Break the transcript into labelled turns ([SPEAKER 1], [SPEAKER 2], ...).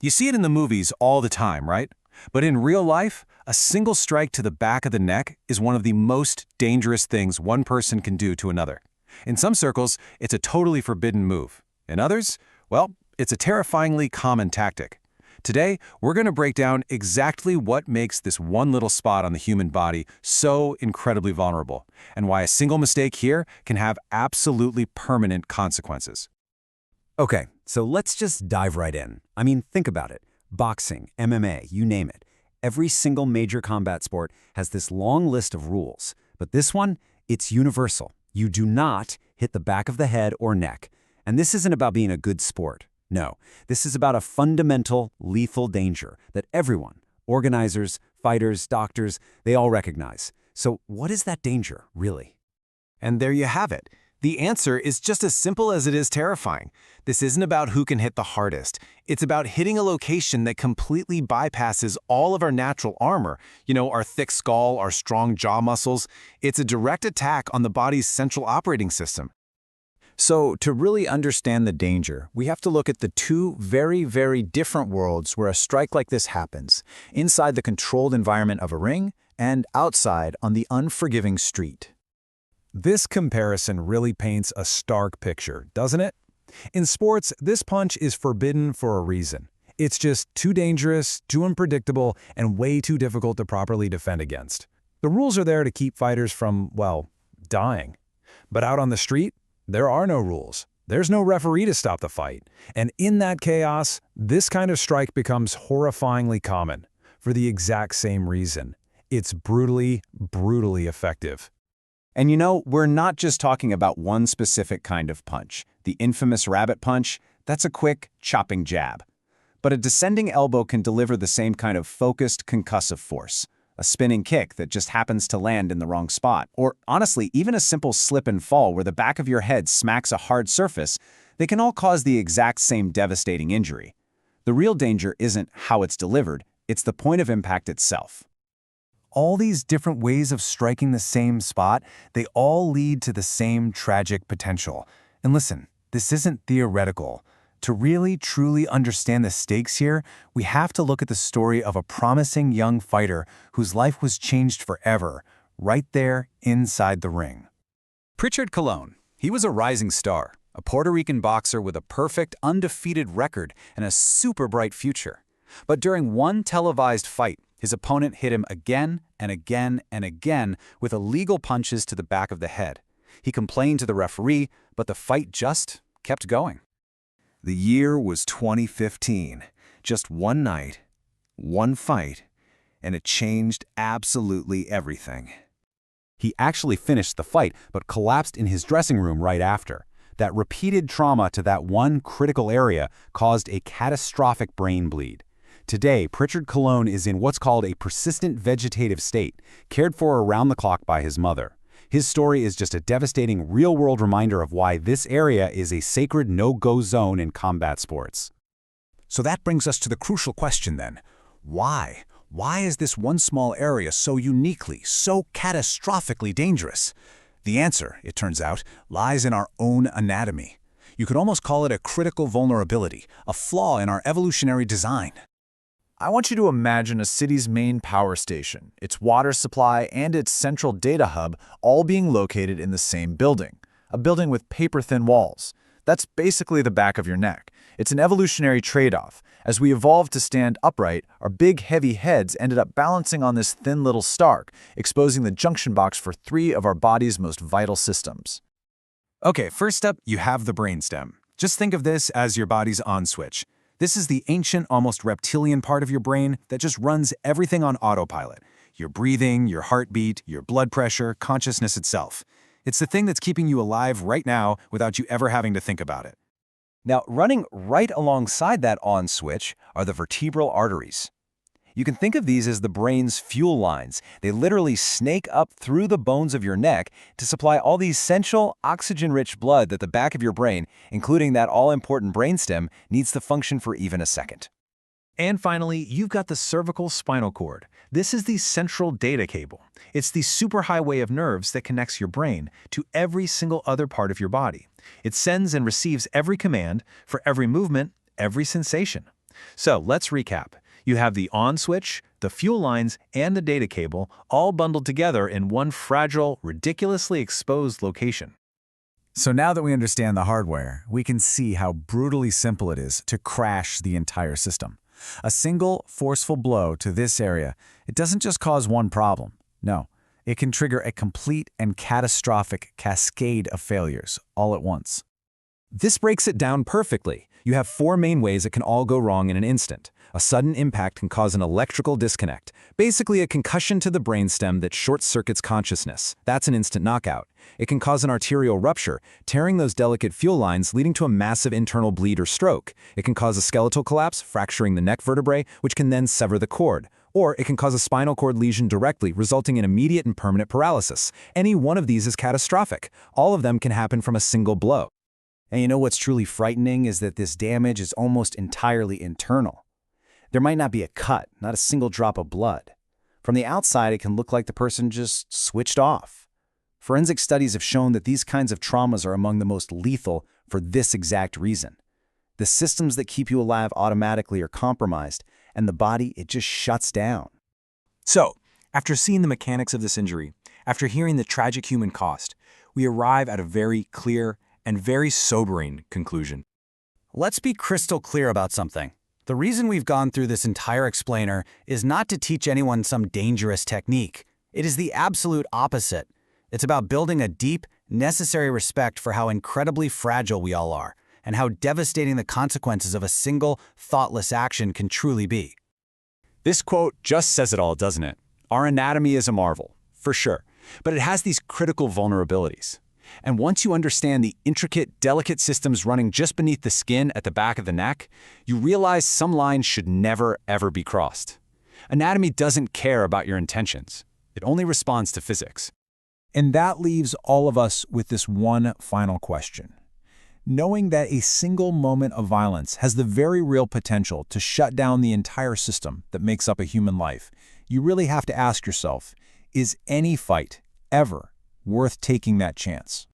[SPEAKER 1] You see it in the movies all the time, right? But in real life, a single strike to the back of the neck is one of the most dangerous things one person can do to another. In some circles, it's a totally forbidden move. In others, well, it's a terrifyingly common tactic. Today, we're going to break down exactly what makes this one little spot on the human body so incredibly vulnerable, and why a single mistake here can have absolutely permanent consequences.
[SPEAKER 2] Okay, so let's just dive right in. I mean, think about it. Boxing, MMA, you name it. Every single major combat sport has this long list of rules. But this one, it's universal. You do not hit the back of the head or neck. And this isn't about being a good sport. No, this is about a fundamental, lethal danger that everyone, organizers, fighters, doctors, they all recognize. So what is that danger, really?
[SPEAKER 3] And there you have it. The answer is just as simple as it is terrifying. This isn't about who can hit the hardest. It's about hitting a location that completely bypasses all of our natural armor. Our thick skull, our strong jaw muscles. It's a direct attack on the body's central operating system.
[SPEAKER 4] So, to really understand the danger, we have to look at the two very, very different worlds where a strike like this happens, inside the controlled environment of a ring and outside on the unforgiving street.
[SPEAKER 1] This comparison really paints a stark picture, doesn't it? In sports, this punch is forbidden for a reason. It's just too dangerous, too unpredictable, and way too difficult to properly defend against. The rules are there to keep fighters from, well, dying. But out on the street, there are no rules. There's no referee to stop the fight. And in that chaos, this kind of strike becomes horrifyingly common for the exact same reason. It's brutally, brutally effective.
[SPEAKER 2] And we're not just talking about one specific kind of punch. The infamous rabbit punch, that's a quick, chopping jab. But a descending elbow can deliver the same kind of focused, concussive force. A spinning kick that just happens to land in the wrong spot. Or, honestly, even a simple slip and fall where the back of your head smacks a hard surface, they can all cause the exact same devastating injury. The real danger isn't how it's delivered, it's the point of impact itself.
[SPEAKER 1] All these different ways of striking the same spot, they all lead to the same tragic potential. And listen, this isn't theoretical. To really, truly understand the stakes here, we have to look at the story of a promising young fighter whose life was changed forever, right there inside the ring.
[SPEAKER 2] Prichard Colón. He was a rising star, a Puerto Rican boxer with a perfect, undefeated record and a super bright future. But during one televised fight, his opponent hit him again and again and again with illegal punches to the back of the head. He complained to the referee, but the fight just kept going.
[SPEAKER 1] The year was 2015. Just one night, one fight, and it changed absolutely everything.
[SPEAKER 2] He actually finished the fight, but collapsed in his dressing room right after. That repeated trauma to that one critical area caused a catastrophic brain bleed. Today, Prichard Colón is in what's called a persistent vegetative state, cared for around the clock by his mother. His story is just a devastating real-world reminder of why this area is a sacred no-go zone in combat sports.
[SPEAKER 4] So that brings us to the crucial question then. Why? Why is this one small area so uniquely, so catastrophically dangerous? The answer, it turns out, lies in our own anatomy. You could almost call it a critical vulnerability, a flaw in our evolutionary design.
[SPEAKER 5] I want you to imagine a city's main power station, its water supply, and its central data hub all being located in the same building. A building with paper-thin walls. That's basically the back of your neck. It's an evolutionary trade-off. As we evolved to stand upright, our big, heavy heads ended up balancing on this thin little stark, exposing the junction box for 3 of our body's most vital systems.
[SPEAKER 1] Okay, first up, you have the brainstem. Just think of this as your body's on switch. This is the ancient, almost reptilian part of your brain that just runs everything on autopilot. Your breathing, your heartbeat, your blood pressure, consciousness itself. It's the thing that's keeping you alive right now without you ever having to think about it.
[SPEAKER 6] Now, running right alongside that on switch are the vertebral arteries. You can think of these as the brain's fuel lines. They literally snake up through the bones of your neck to supply all the essential oxygen-rich blood that the back of your brain, including that all-important brainstem, needs to function for even a second.
[SPEAKER 3] And finally, you've got the cervical spinal cord. This is the central data cable. It's the superhighway of nerves that connects your brain to every single other part of your body. It sends and receives every command for every movement, every sensation.
[SPEAKER 5] So let's recap. You have the on switch, the fuel lines, and the data cable all bundled together in one fragile, ridiculously exposed location.
[SPEAKER 1] So now that we understand the hardware, we can see how brutally simple it is to crash the entire system. A single, forceful blow to this area, it doesn't just cause one problem. No, it can trigger a complete and catastrophic cascade of failures all at once.
[SPEAKER 6] This breaks it down perfectly. You have 4 main ways it can all go wrong in an instant. A sudden impact can cause an electrical disconnect, basically a concussion to the brainstem that short-circuits consciousness. That's an instant knockout. It can cause an arterial rupture, tearing those delicate fuel lines, leading to a massive internal bleed or stroke. It can cause a skeletal collapse, fracturing the neck vertebrae, which can then sever the cord. Or it can cause a spinal cord lesion directly, resulting in immediate and permanent paralysis. Any one of these is catastrophic. All of them can happen from a single blow.
[SPEAKER 2] And you know what's truly frightening is that this damage is almost entirely internal. There might not be a cut, not a single drop of blood. From the outside, it can look like the person just switched off. Forensic studies have shown that these kinds of traumas are among the most lethal for this exact reason. The systems that keep you alive automatically are compromised, and the body, it just shuts down.
[SPEAKER 6] So, after seeing the mechanics of this injury, after hearing the tragic human cost, we arrive at a very clear and very sobering conclusion.
[SPEAKER 2] Let's be crystal clear about something. The reason we've gone through this entire explainer is not to teach anyone some dangerous technique. It is the absolute opposite. It's about building a deep, necessary respect for how incredibly fragile we all are, and how devastating the consequences of a single, thoughtless action can truly be.
[SPEAKER 4] This quote just says it all, doesn't it? Our anatomy is a marvel, for sure, but it has these critical vulnerabilities. And once you understand the intricate, delicate systems running just beneath the skin at the back of the neck, you realize some lines should never, ever be crossed. Anatomy doesn't care about your intentions. It only responds to physics.
[SPEAKER 1] And that leaves all of us with this one final question. Knowing that a single moment of violence has the very real potential to shut down the entire system that makes up a human life, you really have to ask yourself, is any fight ever worth taking that chance?